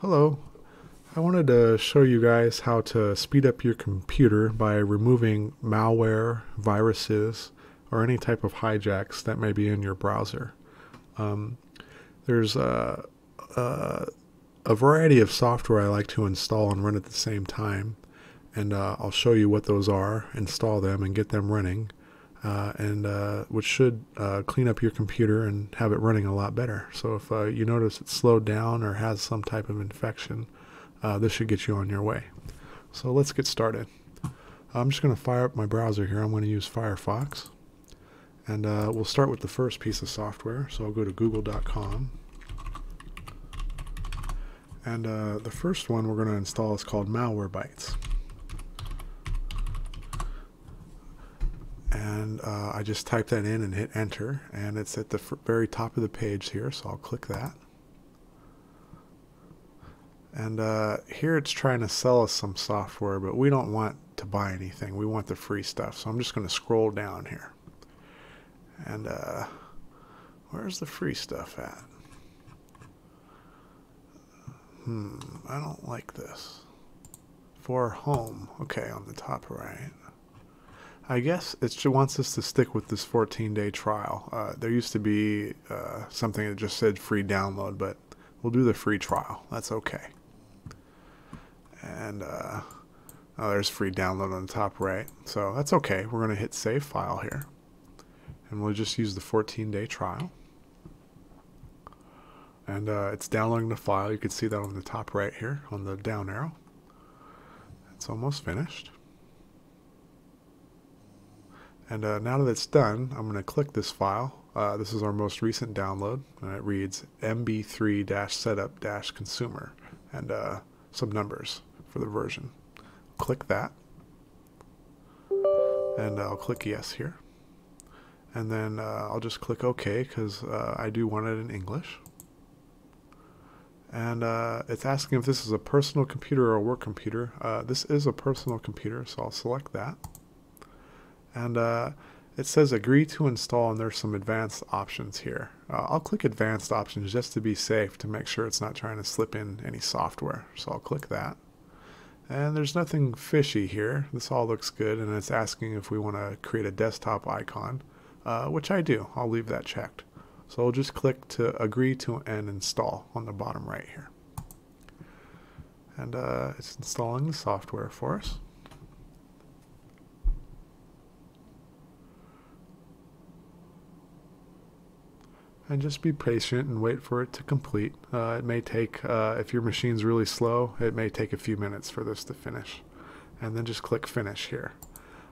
Hello. I wanted to show you guys how to speed up your computer by removing malware, viruses, or any type of hijacks that may be in your browser. Um, there's a variety of software I like to install and run at the same time, and I'll show you what those are, install them, and get them running, which should clean up your computer and have it running a lot better. So if you notice it's slowed down or has some type of infection, this should get you on your way. So let's get started. I'm just going to fire up my browser here. I'm going to use Firefox. And we'll start with the first piece of software. So I'll go to google.com. And the first one we're going to install is called Malwarebytes. And I just type that in and hit enter. And it's at the very top of the page here. So I'll click that. And here it's trying to sell us some software, but we don't want to buy anything. We want the free stuff. So I'm just going to scroll down here. And where's the free stuff at? I don't like this. For home. Okay, on the top right. I guess it wants us to stick with this 14-day trial. There used to be something that just said free download, but we'll do the free trial. That's okay. And oh, there's free download on the top right. So that's okay. We're going to hit save file here. And we'll just use the 14-day trial. And it's downloading the file. You can see that on the top right here on the down arrow. It's almost finished. And now that it's done, I'm going to click this file. This is our most recent download. And it reads mb3-setup-consumer and some numbers for the version. Click that. And I'll click yes here. And then I'll just click OK because I do want it in English. And it's asking if this is a personal computer or a work computer. This is a personal computer, so I'll select that. And it says agree to install, and there's some advanced options here. I'll click advanced options just to be safe, to make sure it's not trying to slip in any software. So I'll click that. And there's nothing fishy here. This all looks good, and it's asking if we want to create a desktop icon, which I do. I'll leave that checked. So I'll just click to agree to and install on the bottom right here. And it's installing the software for us. And just be patient and wait for it to complete. It may take, if your machine's really slow, it may take a few minutes for this to finish. And then just click finish here.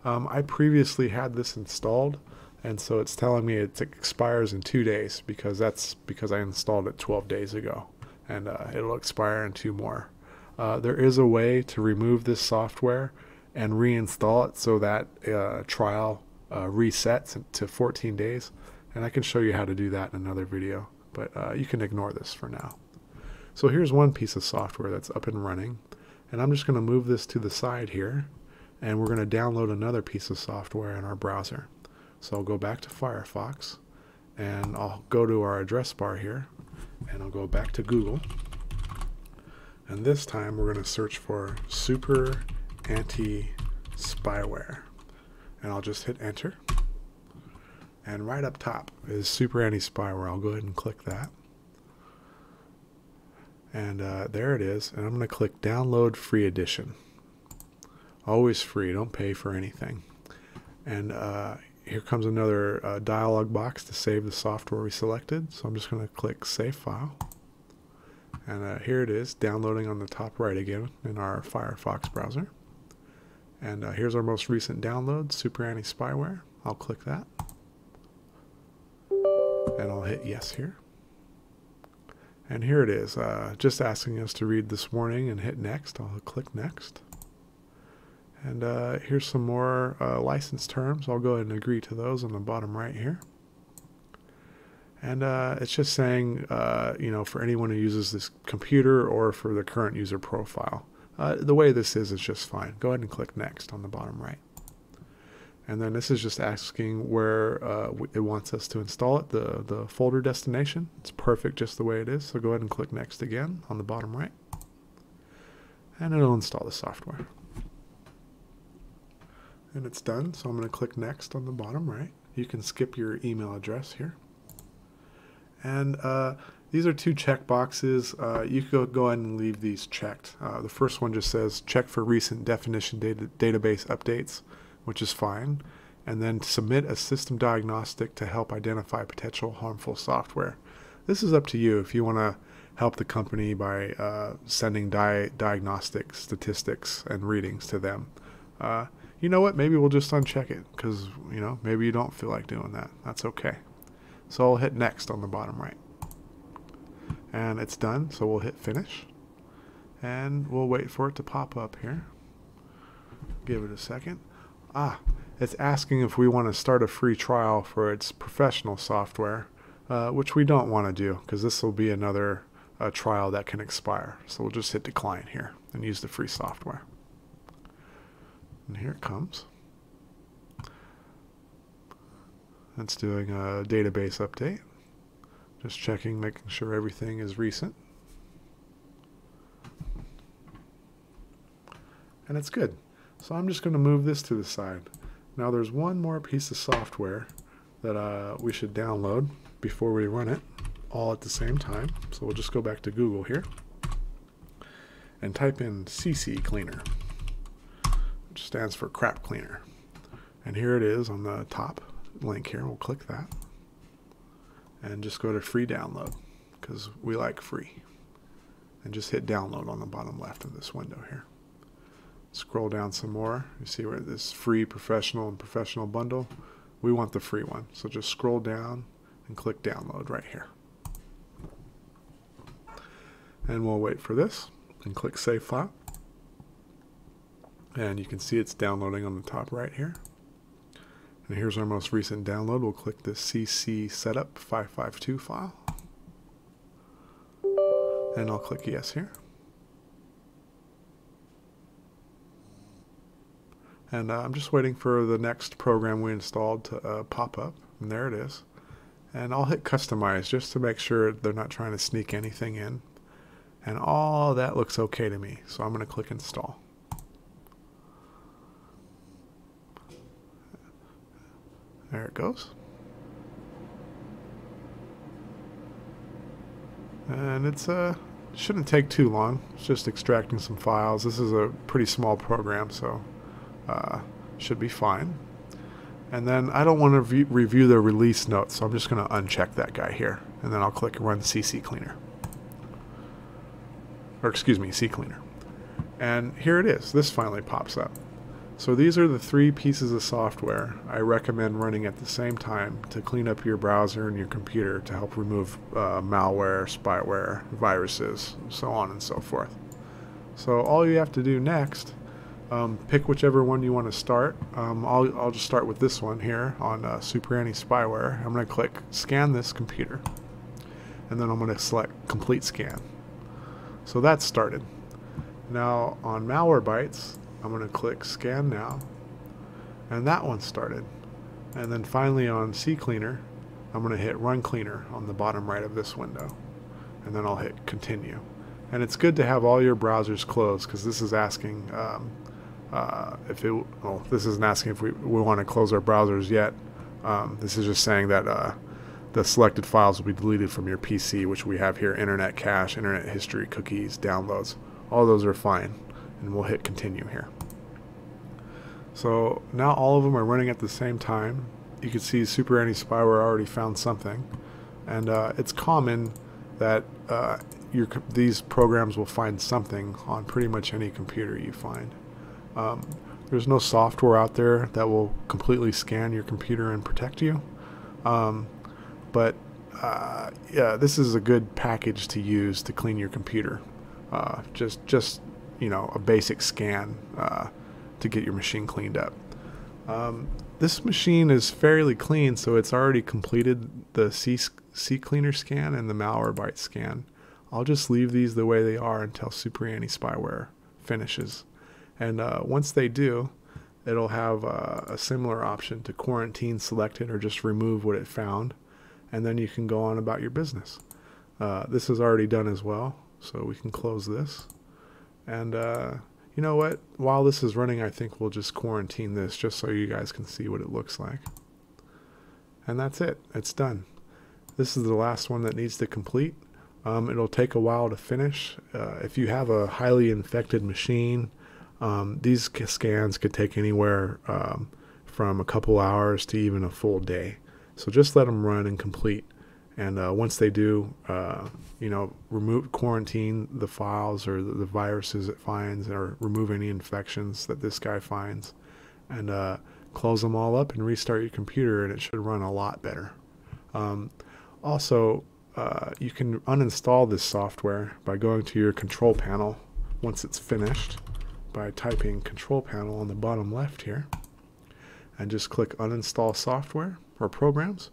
I previously had this installed, and so it's telling me it expires in 2 days that's because I installed it 12 days ago. And it'll expire in 2 more. There is a way to remove this software and reinstall it so that trial resets to 14 days. And I can show you how to do that in another video, but you can ignore this for now. So here's one piece of software that's up and running, and I'm just going to move this to the side here, and we're going to download another piece of software in our browser. So I'll go back to Firefox, and I'll go to our address bar here, and I'll go back to Google, and this time we're going to search for Super Anti-Spyware, and I'll just hit enter. And right up top is Super Anti-Spyware. I'll go ahead and click that. And there it is. And I'm going to click Download Free Edition. Always free. Don't pay for anything. And here comes another dialog box to save the software we selected. So I'm just going to click Save File. And here it is, downloading on the top right again in our Firefox browser. And here's our most recent download, Super Anti-Spyware. I'll click that. And I'll hit yes here. And here it is, just asking us to read this warning and hit next. I'll click next. And here's some more license terms. I'll go ahead and agree to those on the bottom right here. And it's just saying, for anyone who uses this computer or for the current user profile. The way this is just fine. Go ahead and click next on the bottom right. And then this is just asking where it wants us to install it, the folder destination. It's perfect just the way it is. So go ahead and click next again on the bottom right. and it'll install the software. And it's done, so I'm going to click next on the bottom right. You can skip your email address here. And these are two check boxes. You could go ahead and leave these checked. The first one just says check for recent definition database updates, which is fine. And then submit a system diagnostic to help identify potential harmful software. This is up to you if you want to help the company by sending diagnostic statistics and readings to them. You know what? Maybe we'll just uncheck it because, you know, maybe you don't feel like doing that. That's okay. So I'll hit next on the bottom right. And it's done, so we'll hit finish. And we'll wait for it to pop up here. Give it a second. It's asking if we want to start a free trial for its professional software, which we don't want to do because this will be another trial that can expire. So we'll just hit decline here and use the free software. And here it comes. It's doing a database update. Just checking, making sure everything is recent. And it's good. So I'm just going to move this to the side. Now there's one more piece of software that we should download before we run it all at the same time. So we'll just go back to Google here and type in CCleaner, which stands for crap cleaner. And here it is on the top link here. We'll click that and just go to free download because we like free. And just hit download on the bottom left of this window here. Scroll down some more. You see where this free professional and professional bundle. We want the free one. So just scroll down and click download right here. And we'll wait for this and click save file. And you can see it's downloading on the top right here. And here's our most recent download. We'll click the CC setup 552 file. And I'll click yes here. And I'm just waiting for the next program we installed to pop up. And there it is. And I'll hit customize just to make sure they're not trying to sneak anything in. And all that looks okay to me. So I'm going to click install. There it goes. And it's shouldn't take too long. It's just extracting some files. This is a pretty small program, so should be fine. And then I don't want to review the release notes, so I'm just going to uncheck that guy here. And then I'll click Run CCleaner. Or excuse me, CCleaner. And here it is. This finally pops up. So these are the three pieces of software I recommend running at the same time to clean up your browser and your computer to help remove malware, spyware, viruses, so on and so forth. So all you have to do next, pick whichever one you want to start. I'll just start with this one here on Super Annie Spyware. I'm going to click Scan this computer. And then I'm going to select Complete Scan. So that's started. Now on Malwarebytes, I'm going to click Scan Now, and that one started. And then finally on CCleaner, I'm going to hit Run Cleaner on the bottom right of this window, and then I'll hit Continue. And it's good to have all your browsers closed because this is asking this isn't asking if we want to close our browsers yet. This is just saying that the selected files will be deleted from your PC, which we have here: Internet Cache, Internet History, Cookies, Downloads. All those are fine. And we'll hit continue here. So now all of them are running at the same time. You can see Super Annie Spyware already found something. And it's common that these programs will find something on pretty much any computer you find. There's no software out there that will completely scan your computer and protect you. But this is a good package to use to clean your computer. Just you know, a basic scan to get your machine cleaned up. This machine is fairly clean, so it's already completed the CCleaner scan and the Malwarebytes scan. I'll just leave these the way they are until Super Annie Spyware finishes. And once they do, it'll have a similar option to quarantine selected or just remove what it found, and then you can go on about your business. This is already done as well, so we can close this. And you know what? While this is running, I think we'll just quarantine this just so you guys can see what it looks like. And that's it. It's done. This is the last one that needs to complete. It'll take a while to finish. If you have a highly infected machine, these scans could take anywhere from a couple hours to even a full day. So just let them run and complete. And once they do, quarantine the files or the viruses it finds, or remove any infections that this guy finds, and close them all up and restart your computer, and it should run a lot better. Also, you can uninstall this software by going to your control panel once it's finished, by typing control panel on the bottom left here, and just click uninstall software or programs.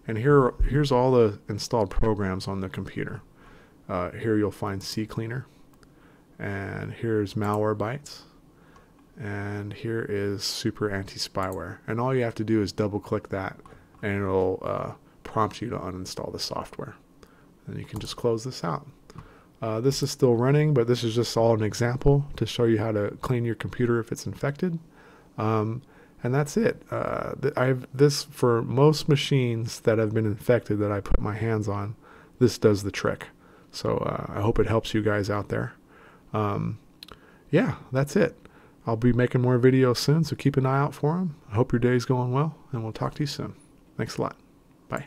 And here's all the installed programs on the computer. Here you'll find CCleaner, and here's Malwarebytes, and here is Super Anti-Spyware. And all you have to do is double click that, and it'll prompt you to uninstall the software. And you can just close this out. This is still running, but this is just all an example to show you how to clean your computer if it's infected. And that's it. This for most machines that have been infected that I put my hands on, this does the trick. So I hope it helps you guys out there. Yeah, that's it. I'll be making more videos soon, so keep an eye out for them. I hope your day's going well, and we'll talk to you soon. Thanks a lot. Bye.